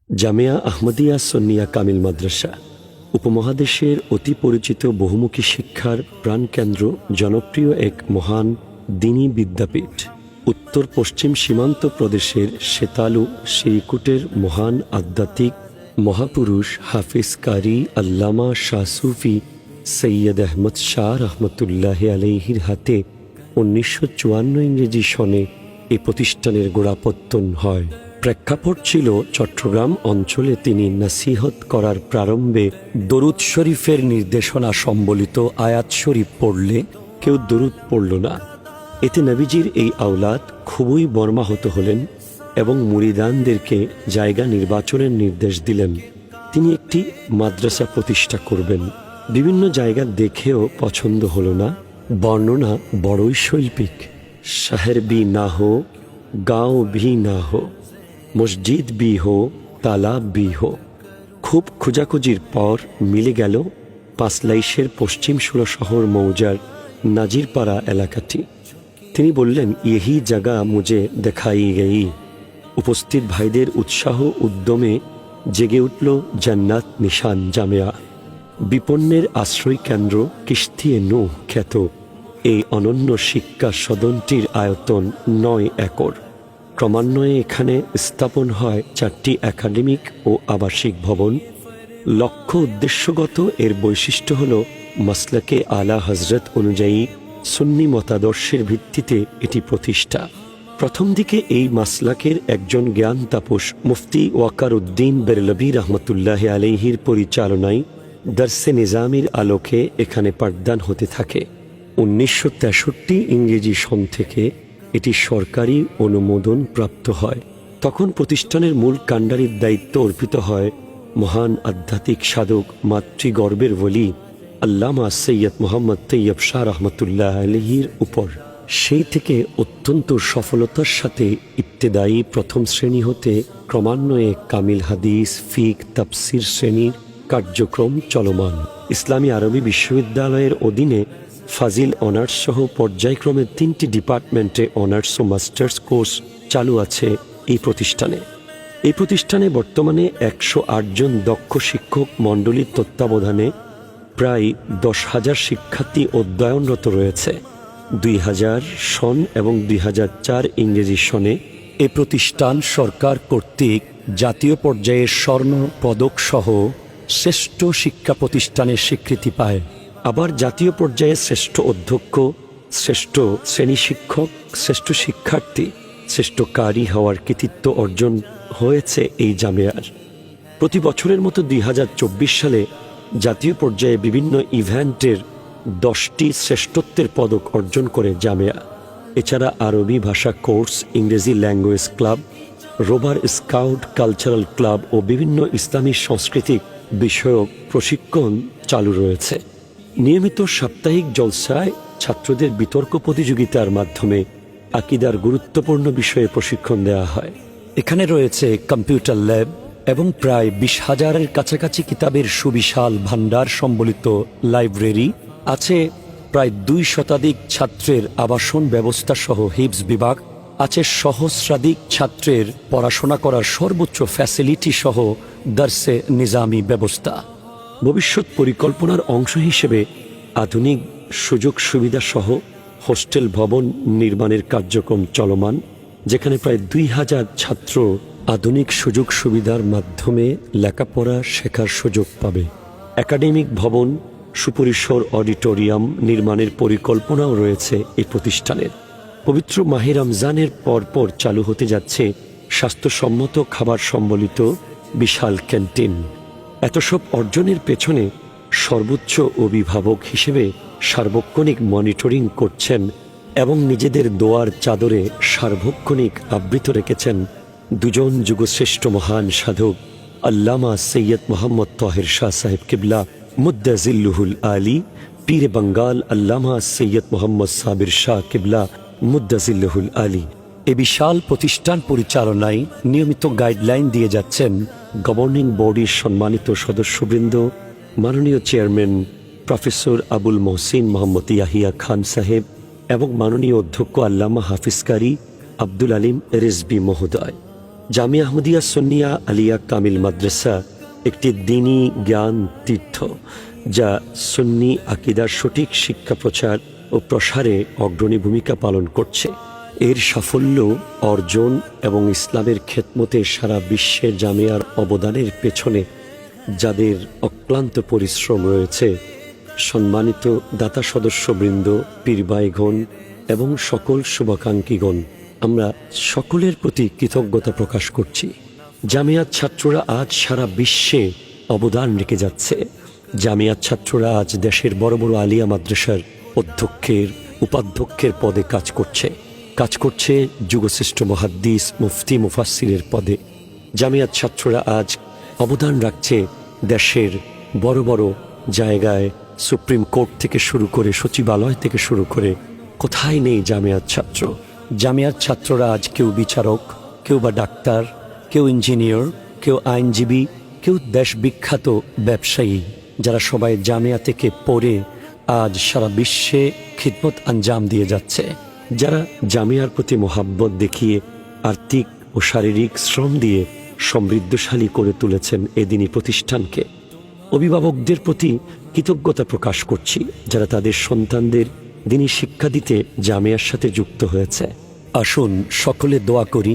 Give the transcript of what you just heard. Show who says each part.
Speaker 1: জামিয়া আহমদিয়া সুন্নিয়া কামিল মাদ্রাসা উপমহাদেশের অতি পরিচিত বহুমুখী শিক্ষার প্রাণকেন্দ্র, জনপ্রিয় এক মহান দ্বীনী বিদ্যাপীঠ। উত্তর পশ্চিম সীমান্ত প্রদেশের সেতালু শ্রীকুটের মহান আধ্যাত্মিক মহাপুরুষ হাফিজ কারি আল্লামা শাহ সুফি সৈয়দ আহমদ শাহ রহমতুল্লাহ আলাইহির হাতে 1954 ইংরেজি সনে এই প্রতিষ্ঠানের গোড়াপত্তন হয়। প্রেক্ষাপট ছিল চট্টগ্রাম অঞ্চলে তিনি নসিহত করার প্রারম্ভে দরুদ শরীফের নির্দেশনা সম্বলিত আয়াত শরীফ পড়লে কেউ দরুদ পড়ল না। এতে নবীজির এই আওলাদ খুবই মর্মাহত হলেন এবং মুরিদানদেরকে জায়গা নির্বাচনের নির্দেশ দিলেন। তিনি একটি মাদ্রাসা প্রতিষ্ঠা করবেন। বিভিন্ন জায়গা দেখেও পছন্দ হল না। বর্ণনা বড়ই শৈল্পিক। শহর ভি না হো, গাঁও ভি না হো, মসজিদ ভি হো, তালাব ভি হো। খুব খোঁজাখুঁজির পর মিলে গেল পাঁচলাইশের পশ্চিম ষোলশহর মৌজার নাজিরপাড়া এলাকাটি। তিনি বললেন, ইহি জায়গা মুঝে দেখাই গেই। উপস্থিত ভাইদের উৎসাহ উদ্যমে জেগে উঠল জান্নাত নিশান জামিয়া। বিপন্নের আশ্রয় কেন্দ্র কিস্তিয়ে নূহ খ্যাত এই অনন্য শিক্ষা সদনটির আয়তন 9 একর। ক্রমান্বয়ে এখানে স্থাপন হয় 4টি একাডেমিক ও আবাসিক ভবন। লক্ষ্য উদ্দেশ্যগত এর বৈশিষ্ট্য হল মাসলাকে আলা হজরত অনুযায়ী সুন্নি মতাদর্শের ভিত্তিতে এটি প্রতিষ্ঠা। প্রথম দিকে এই মাসলাকের একজন জ্ঞান তাপস মুফতি ওয়াকার উদ্দিন বেরলভী রহমতুল্লাহ আলাইহির পরিচালনায় দর্সে নিজামির আলোকে এখানে পাঠদান হতে থাকে। 1963 ইংরেজি সন থেকে এটি সরকারি অনুমোদন প্রাপ্ত হয়। তখন প্রতিষ্ঠানের মূল কাণ্ডারির দায়িত্ব অর্পিত হয় মহান আধ্যাত্মিক সাধক মাতৃগর্বের ওলি আল্লামা সৈয়দ মোহাম্মদ তৈয়ব শাহ রহমতুল্লাহ আলাইহির উপর। সেই থেকে অত্যন্ত সফলতার সাথে ইবতেদায়ী প্রথম শ্রেণী হতে ক্রমান্বয়ে কামিল হাদিস, ফিক, তাফসির শ্রেণীর কার্যক্রম চলমান। ইসলামী আরবি বিশ্ববিদ্যালয়ের অধীনে ফাজিল অনার্স সহ পর্যায়ক্রমে 3টি ডিপার্টমেন্টে অনার্স ও মাস্টার্স কোর্স চালু আছে এই প্রতিষ্ঠানে। এই প্রতিষ্ঠানে বর্তমানে 108 জন দক্ষ শিক্ষক মণ্ডলীর তত্ত্বাবধানে প্রায় 10,000 শিক্ষার্থী অধ্যয়নরত রয়েছে। 2000 সন এবং 2004 ইংরেজি সনে এ প্রতিষ্ঠান সরকার কর্তৃক জাতীয় পর্যায়ে স্বর্ণ পদক সহ শ্রেষ্ঠ শিক্ষা প্রতিষ্ঠানের স্বীকৃতি পায়। আবার জাতীয় পর্যায়ে শ্রেষ্ঠ অধ্যক্ষ, শ্রেষ্ঠ শ্রেণী শিক্ষক, শ্রেষ্ঠ শিক্ষার্থী, শ্রেষ্ঠ কারি হওয়ার কৃতিত্ব অর্জন হয়েছে এই জামিয়ার। প্রতি বছরের মতো 2024 সালে জাতীয় পর্যায়ে বিভিন্ন ইভেন্টের 10টি শ্রেষ্ঠত্বের পদক অর্জন করে জামিয়া। এছাড়া আরবি ভাষা কোর্স, ইংরেজি language club, rover scout, cultural club ও বিভিন্ন ইসলামী সাংস্কৃতিক বিষয়ক প্রশিক্ষণ চালু রয়েছে। নিয়মিত সাপ্তাহিক জলসায় ছাত্রদের বিতর্ক প্রতিযোগিতার মাধ্যমে আকীদার গুরুত্বপূর্ণ বিষয়ে প্রশিক্ষণ দেওয়া হয়। এখানে রয়েছে কম্পিউটার ল্যাব এবং প্রায় 20,000-এর কাছাকাছি কিতাবের সুবিশাল ভাণ্ডার সম্বলিত লাইব্রেরি আছে। প্রায় 2 শতাধিক ছাত্রের আবাসন ব্যবস্থা সহ হিফজ বিভাগ আছে। সহস্রাধিক ছাত্রের পড়াশোনা করার সর্বোচ্চ ফ্যাসিলিটি সহ দর্সে নিজামি ব্যবস্থা। ভবিষ্যৎ পরিকল্পনার অংশ হিসেবে আধুনিক সুযোগ সুবিধা সহ হোস্টেল ভবন নির্মাণের কার্যক্রম চলমান, যেখানে প্রায় 2,000 ছাত্র আধুনিক সুযোগ সুবিধার মাধ্যমে লেখাপড়া শেখার সুযোগ পাবে। একাডেমিক ভবন, সুপরিসর অডিটোরিয়াম নির্মাণের পরিকল্পনাও রয়েছে এই প্রতিষ্ঠানের। পবিত্র মাহে রমজানের পরপর চালু হতে যাচ্ছে স্বাস্থ্যসম্মত খাবার সম্বলিত বিশাল ক্যান্টিন। এত সব অর্জনের পেছনে সর্বোচ্চ অভিভাবক হিসেবে সার্বক্ষণিক মনিটরিং করছেন এবং নিজেদের দোয়ার চাদরে সার্বক্ষণিক আবৃত রেখেছেন 2 জন যুগশ্রেষ্ঠ মহান সাধক আল্লামা সৈয়দ মোহাম্মদ তাহের শাহ সাহেব কিবলা মুদ্দাজিল্লুহুল আলী, পীরে বাঙ্গাল আল্লামা সৈয়দ মোহাম্মদ সাবির শাহ কিবলা মুদ্দাজিল্লুহুল আলী। এ বিশাল প্রতিষ্ঠান পরিচালনায় নিয়মিত গাইডলাইন দিয়ে যাচ্ছেন গভর্নিং বডির সম্মানিত সদস্যবৃন্দ, মাননীয় চেয়ারম্যান প্রফেসর আবুল মহসিন মোহাম্মদ ইয়াহিয়া খান সাহেব এবং মাননীয় অধ্যক্ষ আল্লামা হাফিজ কারি আব্দুল আলিম রিজভী মহোদয়। জামিয়া আহমদিয়া সুন্নিয়া আলিয়া কামিল মাদ্রাসা একটি দ্বীনি জ্ঞান তীর্থ, যা সুন্নি আকিদার সঠিক শিক্ষা প্রচার ও প্রসারে অগ্রণী ভূমিকা পালন করছে। এর সাফল্য অর্জন এবং ইসলামের খেদমতে সারা বিশ্বের জামিয়ার অবদানের পেছনে যাদের অক্লান্ত পরিশ্রম রয়েছে, সম্মানিত দাতা সদস্যবৃন্দ, পীরবাইগণ এবং সকল শুভাকাঙ্ক্ষীগণ, আমরা সকলের প্রতি কৃতজ্ঞতা প্রকাশ করছি। জামিয়াত ছাত্ররা আজ সারা বিশ্বে অবদান রেখে যাচ্ছে। জামিয়াত ছাত্ররা আজ দেশের বড় বড় আলিয়া মাদ্রাসার অধ্যক্ষের, উপাধ্যক্ষের পদে কাজ করছে যুগশ্রেষ্ঠ মুহাদ্দিস, মুফতি, মুফাসসিরের পদে। জামিয়াত ছাত্ররা আজ অবদান রাখছে দেশের বড় বড় জায়গায়, সুপ্রিম কোর্ট থেকে শুরু করে, সচিবালয় থেকে শুরু করে, কোথায় নেই জামিয়াত ছাত্র। জামিয়াত ছাত্ররা আজ কেউ বিচারক, কেউ বা ডাক্তার, কেউ ইঞ্জিনিয়ার, কেউ আইনজীবী, কেউ দেশ বিখ্যাত ব্যবসায়ী, যারা সবাই জামিয়া থেকে পড়ে আজ সারা বিশ্বে খিদমত আঞ্জাম দিয়ে যাচ্ছে। যারা জামিয়ার প্রতি মোহাব্বত দেখিয়ে আর্থিক ও শারীরিক শ্রম দিয়ে সমৃদ্ধশালী করে তুলেছেন এ দ্বীনি প্রতিষ্ঠানকে। অভিভাবকদের প্রতি কৃতজ্ঞতা প্রকাশ করছি, যারা তাদের সন্তানদের দ্বীনি শিক্ষা দিতে জামিয়ার সাথে যুক্ত হয়েছে। আসুন সকলে দোয়া করি